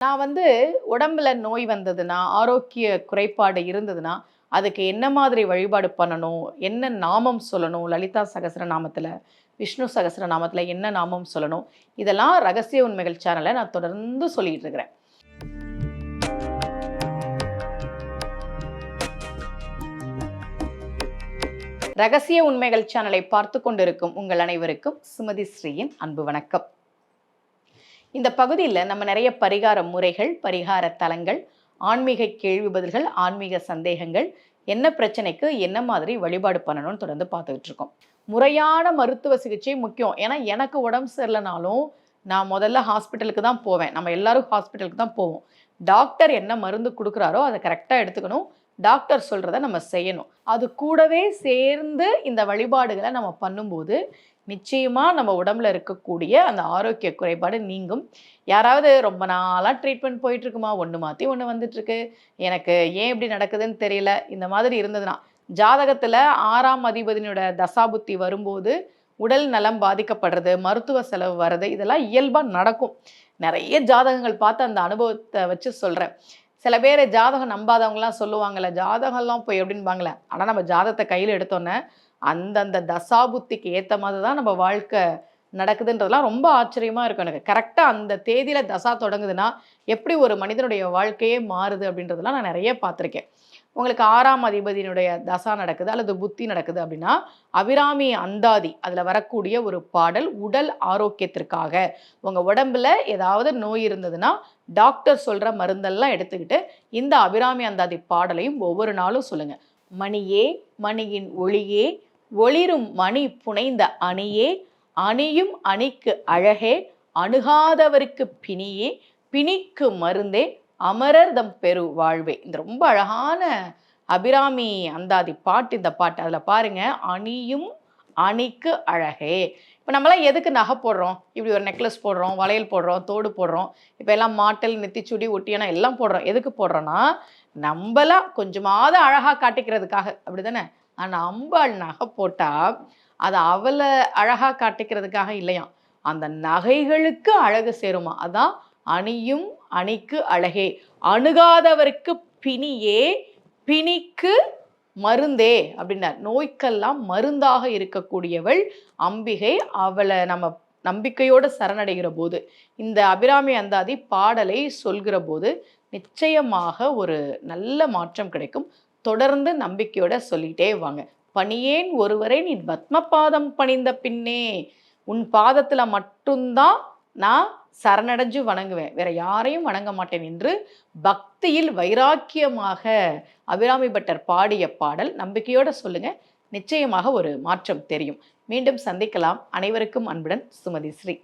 நான் உடம்புல நோய் வந்ததுன்னா, ஆரோக்கிய குறைபாடு இருந்ததுன்னா, அதுக்கு என்ன மாதிரி வழிபாடு பண்ணணும்? என்ன நாமம் சொல்லணும்? லலிதா சகஸ்ரநாமத்தில, விஷ்ணு சகஸ்ரநாமத்தில என்ன நாமம் சொல்லணும்? இதெல்லாம் ரகசிய உண்மைகள் சேனல்ல நான் தொடர்ந்து சொல்லிட்டு இருக்கிறேன். ரகசிய உண்மைகள் சேனலை பார்த்து கொண்டிருக்கும் உங்கள் அனைவருக்கும் சுமதி ஸ்ரீயின் அன்பு வணக்கம். இந்த பகுதியில் நம்ம நிறைய பரிகார முறைகள், பரிகார தலங்கள், ஆன்மீக கேள்வி பதில்கள், ஆன்மீக சந்தேகங்கள், என்ன பிரச்சனைக்கு என்ன மாதிரி வழிபாடு பண்ணணும்னு தொடர்ந்து பார்த்துக்கிட்டு இருக்கோம். முறையான மருத்துவ சிகிச்சை முக்கியம். ஏன்னா எனக்கு உடம்பு சரியில்லைனாலும் நான் முதல்ல ஹாஸ்பிட்டலுக்கு தான் போவேன். நம்ம எல்லாரும் ஹாஸ்பிட்டலுக்கு தான் போவோம். டாக்டர் என்ன மருந்து கொடுக்குறாரோ அதை கரெக்டாக எடுத்துக்கணும். டாக்டர் சொல்கிறத நம்ம செய்யணும். அது கூடவே சேர்ந்து இந்த வழிபாடுகளை நம்ம பண்ணும்போது நிச்சயமாக நம்ம உடம்புல இருக்கக்கூடிய அந்த ஆரோக்கிய குறைபாடு நீங்கும். யாராவது ரொம்ப நாளாக ட்ரீட்மெண்ட் போயிட்டுருக்குமா, ஒன்று மாற்றி ஒன்று வந்துட்டுருக்கு, எனக்கு ஏன் இப்படி நடக்குதுன்னு தெரியல, இந்த மாதிரி இருந்ததுன்னா ஜாதகத்தில் 6ஆம் அதிபதியினோட தசாபுத்தி வரும்போது உடல் நலம் பாதிக்கப்படுறது, மருத்துவ செலவு வர்றது, இதெல்லாம் இயல்பாக நடக்கும். நிறைய ஜாதகங்கள் பார்த்து அந்த அனுபவத்தை வச்சு சொல்கிறேன். சில பேர் ஜாதகம் நம்பாதவங்களாம் சொல்லுவாங்கள்ல, ஜாதகம்லாம் போய் எப்படின்பாங்களே. ஆனால் நம்ம ஜாதகத்தை கையில் எடுத்தோன்னே அந்தந்த தசாபுத்திக்கு ஏற்ற மாதிரி தான் நம்ம வாழ்க்கை நடக்குதுன்றதுலாம் ரொம்ப ஆச்சரியமாக இருக்கும் எனக்கு. கரெக்டாக அந்த தேதியில் தசா தொடங்குதுன்னா எப்படி ஒரு மனிதனுடைய வாழ்க்கையே மாறுது அப்படின்றதெல்லாம் நான் நிறைய பார்த்துருக்கேன். உங்களுக்கு 6ஆம் அதிபதியினுடைய தசா நடக்குது அல்லது புத்தி நடக்குது அப்படின்னா அபிராமி அந்தாதி அதில் வரக்கூடிய ஒரு பாடல் உடல் ஆரோக்கியத்திற்காக. உங்கள் உடம்புல ஏதாவது நோய் இருந்ததுன்னா டாக்டர் சொல்கிற மருந்தெல்லாம் எடுத்துக்கிட்டு இந்த அபிராமி அந்தாதி பாடலையும் ஒவ்வொரு நாளும் சொல்லுங்கள். மணியே மணியின் ஒளியே, ஒளிரும் மணி புனைந்த அணியே, அணியும் அணிக்கு அழகே, அணுகாதவருக்கு பிணியே, பிணிக்கு மருந்தே, அமரர் தம் பெரு வாழ்வே. இந்த ரொம்ப அழகான அபிராமி அந்தாதி பாட்டு இந்த பாட்டு. அதில் பாருங்க, அணியும் அணிக்கு அழகே. இப்போ நம்மளாம் எதுக்கு நகை போடுறோம்? இப்படி ஒரு நெக்லஸ் போடுறோம், வளையல் போடுறோம், தோடு போடுறோம், இப்போ எல்லாம் மாட்டல், நெத்திச்சுடி, ஒட்டியானா எல்லாம் போடுறோம். எதுக்கு போடுறோன்னா நம்மளாம் கொஞ்சமாவது அழகாக காட்டிக்கிறதுக்காக, அப்படி தானே? ஆனால் அம்பாள் நகை போட்டால் அதை அவளை அழகாக காட்டிக்கிறதுக்காக இல்லையாம், அந்த நகைகளுக்கு அழகு சேருமா. அதான் அணியும் அணிக்கு அழகே, அணுகாதவருக்கு பிணியே, பிணிக்கு மருந்தே அப்படின்னார். நோய்க்கெல்லாம் மருந்தாக இருக்கக்கூடியவள் அம்பிகை. அவளை நம்ம நம்பிக்கையோடு சரணடைகிற போது, இந்த அபிராமி அந்தாதி பாடலை சொல்கிற போது நிச்சயமாக ஒரு நல்ல மாற்றம் கிடைக்கும். தொடர்ந்து நம்பிக்கையோட சொல்லிட்டே வாங்க. பணியேன் ஒருவரை நீ பத்ம பாதம் பணிந்த பின்னே, உன் பாதத்துல மட்டும்தான் நான் சரணடைஞ்சு வணங்குவேன், வேற யாரையும் வணங்க மாட்டேன் என்று பக்தியில் வைராக்கியமாக அபிராமி பட்டர் பாடிய பாடல். நம்பிக்கையோட சொல்லுங்க, நிச்சயமாக ஒரு மாற்றம் தெரியும். மீண்டும் சந்திக்கலாம். அனைவருக்கும் அன்புடன் சுமதி ஸ்ரீ.